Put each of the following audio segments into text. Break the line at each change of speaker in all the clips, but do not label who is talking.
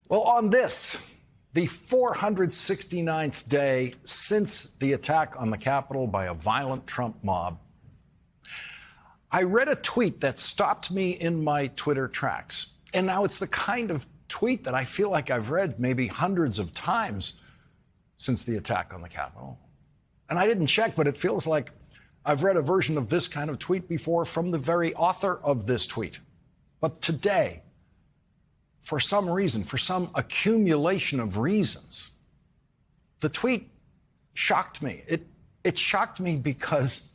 Well, on this, the 469th day since the attack on the Capitol by a violent Trump mob, I read a tweet that stopped me in my Twitter tracks. And now it's the kind of tweet that I feel like I've read maybe hundreds of times since the attack on the Capitol. And I didn't check, but it feels like I've read a version of this kind of tweet before from the very author of this tweet. But today, for some reason, for some accumulation of reasons, the tweet shocked me. It shocked me because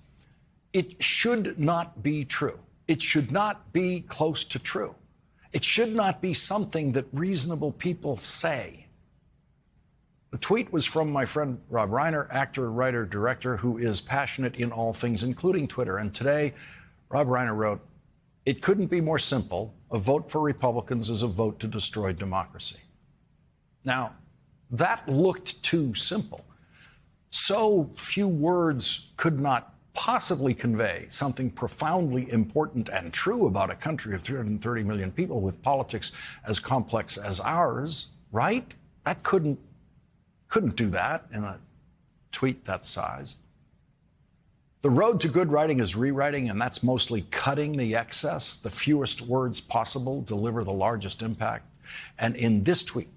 it should not be true. It should not be close to true. It should not be something that reasonable people say. The tweet was from my friend Rob Reiner, actor, writer, director, who is passionate in all things, including Twitter. And today, Rob Reiner wrote, "It couldn't be more simple. A vote for Republicans is a vote to destroy democracy." Now, that looked too simple. So few words could not possibly convey something profoundly important and true about a country of 330 million people with politics as complex as ours, right? That couldn't do that in a tweet that size. The road to good writing is rewriting, and that's mostly cutting the excess. The fewest words possible deliver the largest impact. And in this tweet,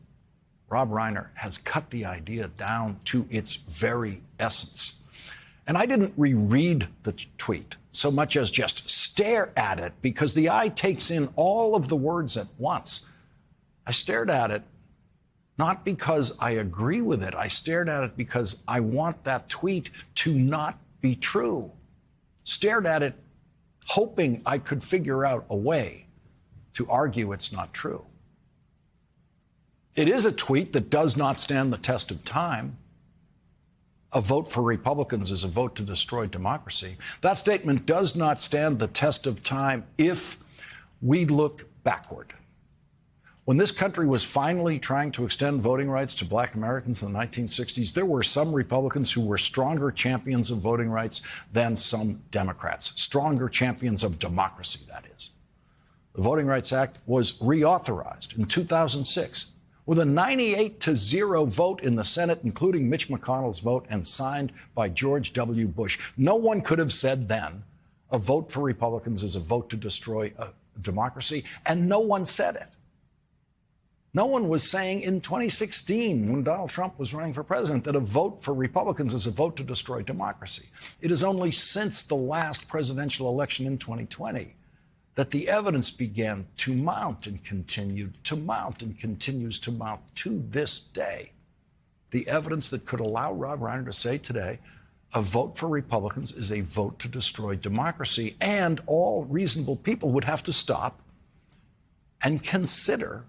Rob Reiner has cut the idea down to its very essence. And I didn't reread the tweet so much as just stare at it, because the eye takes in all of the words at once. I stared at it not because I agree with it. I stared at it because I want that tweet to not be true. Stared at it hoping I could figure out a way to argue it's not true. It is a tweet that does not stand the test of time. A vote for Republicans is a vote to destroy democracy. That statement does not stand the test of time if we look backward. When this country was finally trying to extend voting rights to Black Americans in the 1960s, there were some Republicans who were stronger champions of voting rights than some Democrats, stronger champions of democracy, that is. The Voting Rights Act was reauthorized in 2006 with a 98-0 vote in the Senate, including Mitch McConnell's vote, and signed by George W. Bush. No one could have said then a vote for Republicans is a vote to destroy democracy, and no one said it. No one was saying in 2016, when Donald Trump was running for president, that a vote for Republicans is a vote to destroy democracy. It is only since the last presidential election in 2020 that the evidence began to mount and continued to mount and continues to mount to this day. The evidence that could allow Rob Reiner to say today, a vote for Republicans is a vote to destroy democracy, and all reasonable people would have to stop and consider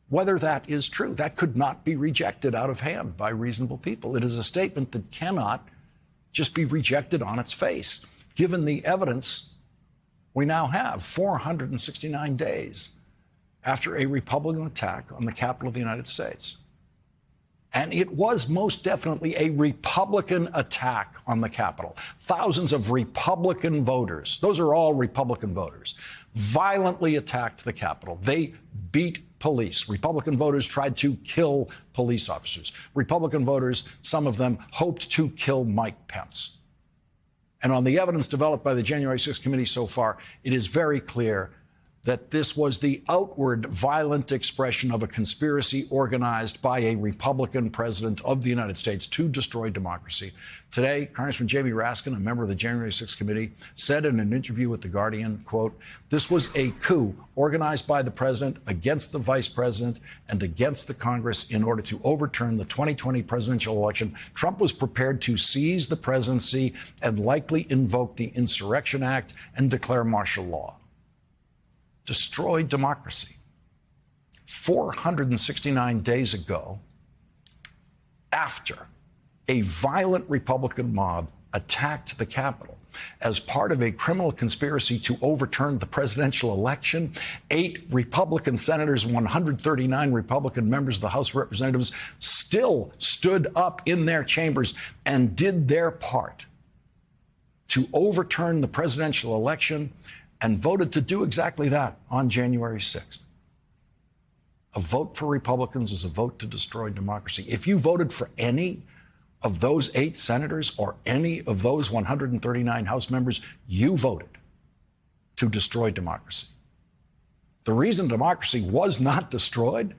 whether that is true. That could not be rejected out of hand by reasonable people. It is a statement that cannot just be rejected on its face, given the evidence we now have 469 days after a Republican attack on the Capitol of the United States. And it was most definitely a Republican attack on the Capitol. Thousands of Republican voters, those are all Republican voters, violently attacked the Capitol. They beat police. Republican voters tried to kill police officers. Republican voters, some of them, hoped to kill Mike Pence. And on the evidence developed by the January 6th committee so far, it is very clear that this was the outward violent expression of a conspiracy organized by a Republican president of the United States to destroy democracy. Today, Congressman Jamie Raskin, a member of the January 6th committee, said in an interview with The Guardian, quote, "This was a coup organized by the president against the vice president and against the Congress in order to overturn the 2020 presidential election. Trump was prepared to seize the presidency and likely invoke the Insurrection Act and declare martial law." Destroyed democracy. 469 days ago, after a violent Republican mob attacked the Capitol as part of a criminal conspiracy to overturn the presidential election, 8 Republican senators and 139 Republican members of the House of Representatives still stood up in their chambers and did their part to overturn the presidential election and voted to do exactly that on January 6th. A vote for Republicans is a vote to destroy democracy. If you voted for any of those 8 senators or any of those 139 House members, you voted to destroy democracy. The reason democracy was not destroyed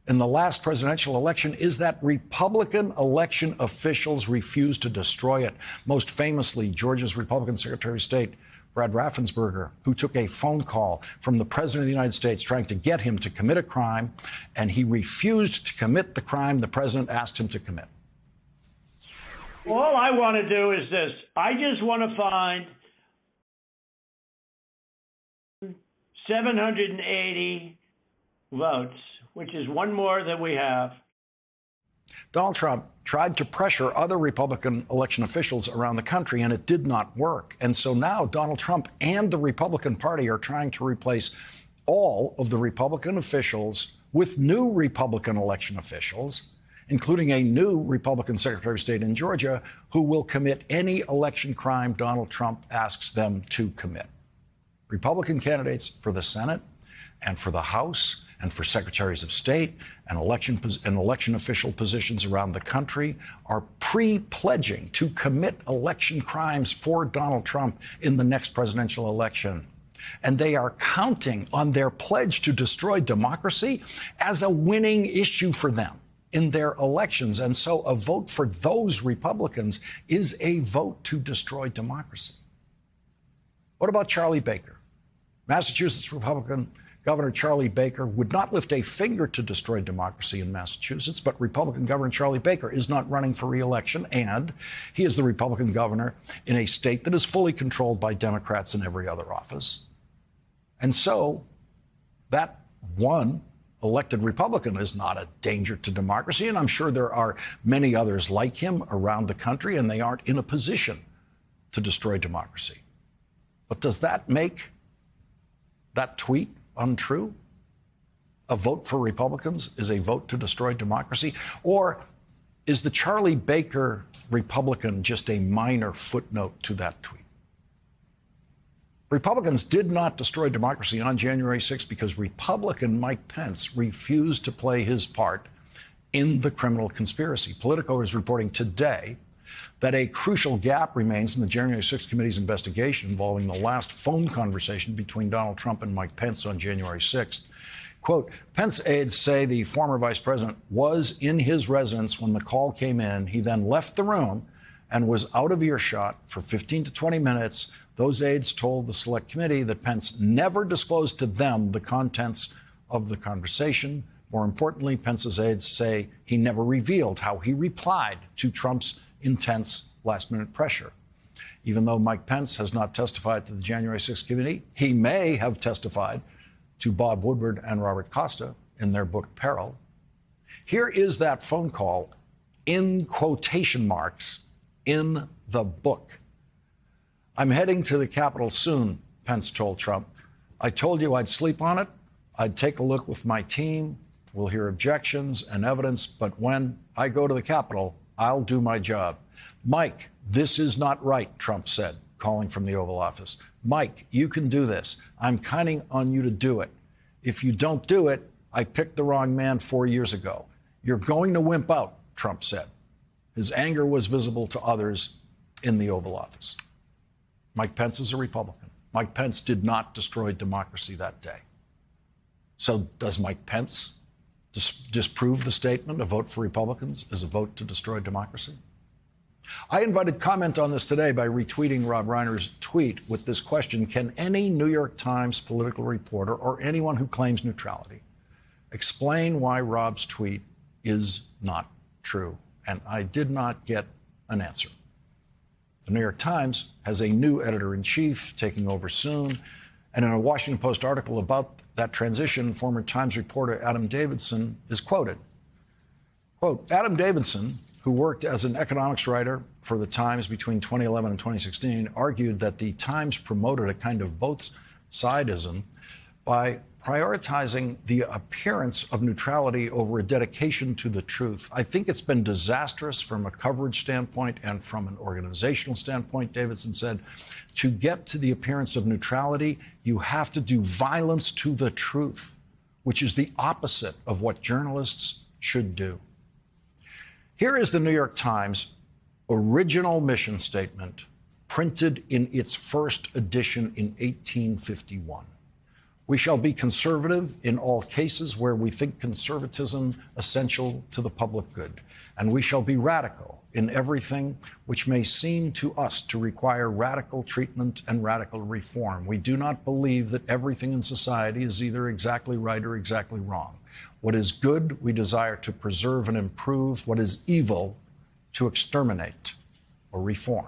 in the last presidential election is that Republican election officials refused to destroy it. Most famously, Georgia's Republican Secretary of State, Brad Raffensperger, who took a phone call from the President of the United States trying to get him to commit a crime, and he refused to commit the crime the president asked him to commit.
All I want to do is this. I just want to find 780 votes, which is one more than we have.
Donald Trump tried to pressure other Republican election officials around the country, and it did not work. And so now Donald Trump and the Republican Party are trying to replace all of the Republican officials with new Republican election officials, including a new Republican Secretary of State in Georgia who will commit any election crime Donald Trump asks them to commit. Republican candidates for the Senate and for the House and for secretaries of state and election official positions around the country are pre-pledging to commit election crimes for Donald Trump in the next presidential election. And they are counting on their pledge to destroy democracy as a winning issue for them in their elections. And so a vote for those Republicans is a vote to destroy democracy. What about Charlie Baker? Massachusetts Republican Governor Charlie Baker would not lift a finger to destroy democracy in Massachusetts, but Republican Governor Charlie Baker is not running for re-election, and he is the Republican governor in a state that is fully controlled by Democrats in every other office. And so that one elected Republican is not a danger to democracy, and I'm sure there are many others like him around the country, and they aren't in a position to destroy democracy. But does that make that tweet untrue? A vote for Republicans is a vote to destroy democracy? Or is the Charlie Baker Republican just a minor footnote to that tweet? Republicans did not destroy democracy on January 6th because Republican Mike Pence refused to play his part in the criminal conspiracy. Politico is reporting today that a crucial gap remains in the January 6th committee's investigation involving the last phone conversation between Donald Trump and Mike Pence on January 6th. Quote, Pence aides say the former vice president was in his residence when the call came in. He then left the room and was out of earshot for 15 to 20 minutes. Those aides told the select committee that Pence never disclosed to them the contents of the conversation. More importantly, Pence's aides say he never revealed how he replied to Trump's intense last-minute pressure. Even though Mike Pence has not testified to the January 6th committee, he may have testified to Bob Woodward and Robert Costa in their book Peril. Here is that phone call in quotation marks in the book. I'm heading to the Capitol soon, Pence told Trump. I told you I'd sleep on it. I'd take a look with my team. We'll hear objections and evidence. But when I go to the Capitol, I'll do my job. Mike, this is not right, Trump said, calling from the Oval Office. Mike, you can do this. I'm counting on you to do it. If you don't do it, I picked the wrong man 4 years ago. You're going to wimp out, Trump said. His anger was visible to others in the Oval Office. Mike Pence is a Republican. Mike Pence did not destroy democracy that day. So does Mike Pence disprove the statement, a vote for Republicans is a vote to destroy democracy? I invited comment on this today by retweeting Rob Reiner's tweet with this question: can any New York Times political reporter or anyone who claims neutrality explain why Rob's tweet is not true? And I did not get an answer. The New York Times has a new editor-in-chief taking over soon, and in a Washington Post article about that transition, former Times reporter Adam Davidson is quoted. Quote, Adam Davidson, who worked as an economics writer for the Times between 2011 and 2016, argued that the Times promoted a kind of both-sidism by prioritizing the appearance of neutrality over a dedication to the truth. I think it's been disastrous from a coverage standpoint and from an organizational standpoint, Davidson said. To get to the appearance of neutrality, you have to do violence to the truth. which is the opposite of what journalists should do. Here is the New York Times original mission statement, printed in its first edition in 1851. We shall be conservative in all cases where we think conservatism essential to the public good, and we shall be radical in everything which may seem to us to require radical treatment and radical reform. We do not believe that everything in society is either exactly right or exactly wrong. What is good, we desire to preserve and improve. What is evil, to exterminate or reform.